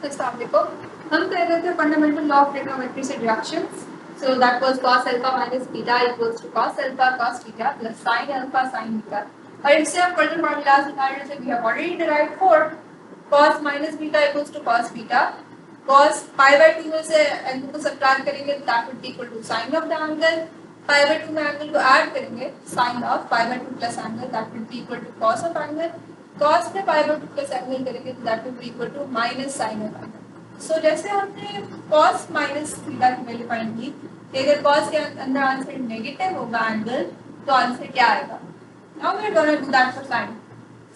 अस्सलाम वालेकुम। हम कह रहे थे फंडामेंटल लॉ ऑफ ट्रिग्नोमेट्री से reactions. So that was cos alpha minus beta equals to cos alpha cos theta plus sin alpha sin beta. और इससे हम further formulas निकाल रहे थे. We have already derived for cos minus beta equals to cos beta. Cos pi by 2 में से angle को subtract करेंगे that would be equal to sin of the angle. Pi by 2 में angle को add करेंगे sin of pi by 2 plus angle that would be equal to cos of angle. Cos में pi by 2 plus angle करेंगे that would be equal to minus sin of angle. So जैसे हमने cos minus theta की value find की, अगर cos के अंदर answer negative होगा एंगल तो आंसर क्या आएगा? Now we are going to do that for sin.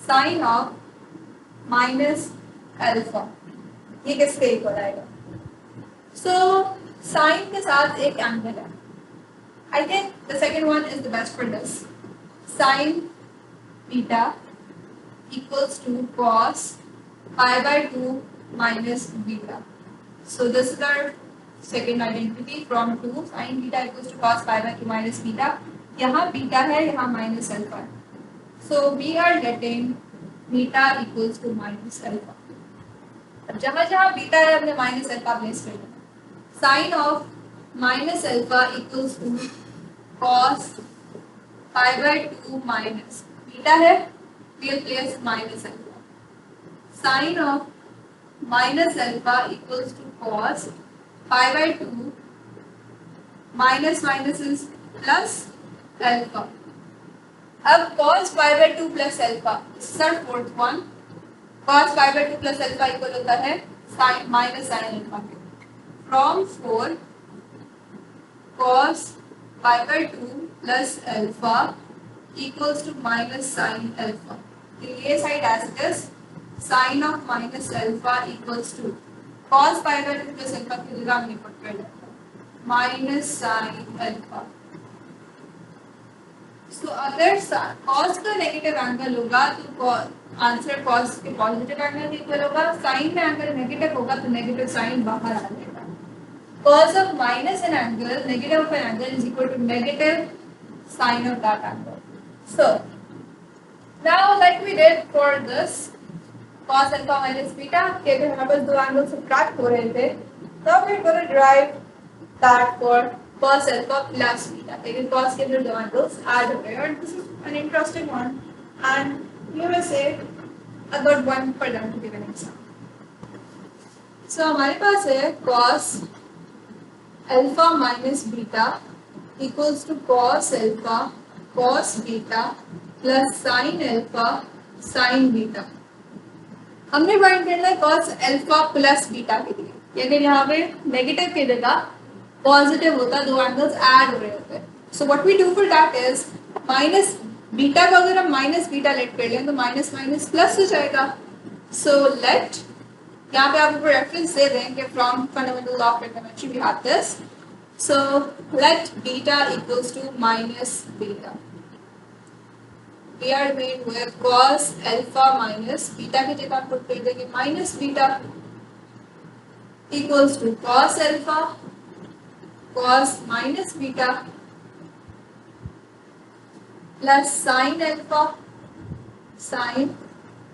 Sin of minus alpha. ये किसके इक्वल आएगा? So sin के साथ एक एंगल है. I think the second one is the best for this. Sin beta equals to cos pi by 2 minus beta. So this is our second identity from 2. Sin beta equals to cos pi by 2 minus beta. यहाँ beta है, यहाँ minus alpha है. So we are getting beta equals to minus alpha. अब जहाँ जहाँ beta है हमने minus alpha place कर दिया. Sin of minus alpha equals to cos pi by 2 minus beta है, we'll place minus alpha. Sin of minus alpha equals to cos pi by 2 minus minus is plus alpha. अब cos pi by 2 plus alpha, this is our fourth one. Cos pi by 2 plus alpha equal होता है sin minus sin alpha के. From 4 cos pi by 2 plus alpha equals to minus sin alpha. ये side as it is. Sin of minus alpha equals to cos pi by 2 plus alpha की जगह हमने put कर दिया minus sin alpha. So अगर cos का negative angle होगा तो आंसर cos के पॉजिटिव एंगल के इक्वल होगा. sin में एंगल नेगेटिव होगा तो नेगेटिव साइन बाहर आ जाएगा. Cos of minus an angle, negative of an angle is equal to negative sin of that angle. So now like we did for this cos alpha minus beta, के अगर हमारे पास दो angle subtract हो रहे थे, now we are going to derive that for cos alpha plus beta. लेकिन cos के अंदर दो एंगल्स ऐड हो रहे हैं और this is an interesting one and you may say a good one for them to give an example. So हमारे पास है cos alpha minus beta equals to cos alpha cos beta plus sin alpha sin beta. हमने find करना है cos alpha plus beta के लिए. अगर यहाँ पे नेगेटिव की जगह पॉजिटिव होता दो एंगल्स ऐड हो रहे होते. So what we do for that is minus beta को अगर हम माइनस बीटा लेट कर लें तो माइनस माइनस प्लस हो जाएगा. सो लेट यहाँ पे आपको रेफरेंस दे दें कि from fundamental law of trigonometry we have this. So let beta equals to minus beta. We are made with cos alpha minus beta की जगह पुट कर देंगे minus beta equals to cos alpha cos minus beta plus sin alpha sin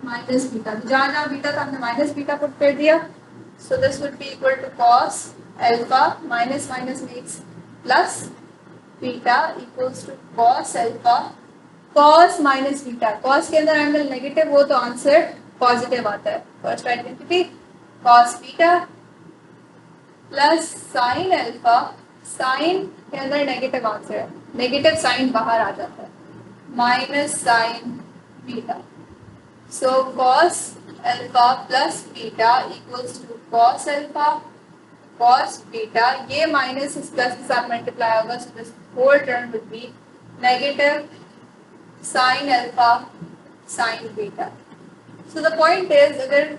minus beta. जहाँ जहाँ beta था हमने minus beta put कर दिया. So this would be equal to cos alpha minus minus makes plus beta equals to cos alpha cos minus beta. cos के अंदर angle negative हो तो आंसर पॉजिटिव आता है. First identity cos beta plus sin alpha. sin के अंदर negative answer है, negative sign बाहर आ जाता है minus sin beta. So cos alpha plus beta equals to cos alpha cos beta. ये माइनस इस प्लस के साथ मल्टीप्लाई होगा. So this whole term would be negative sin alpha sin beta. So the point is अगर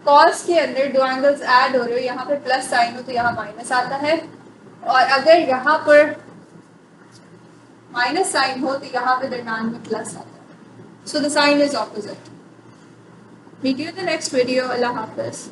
cos के अंदर दो angles add हो रहे हो, यहाँ पे प्लस साइन हो तो यहाँ माइनस आता है और अगर यहाँ पर माइनस साइन हो तो यहाँ पे दरम्यान में प्लस आता है. So the sign is opposite. Meet you in the next video. Allah Hafiz.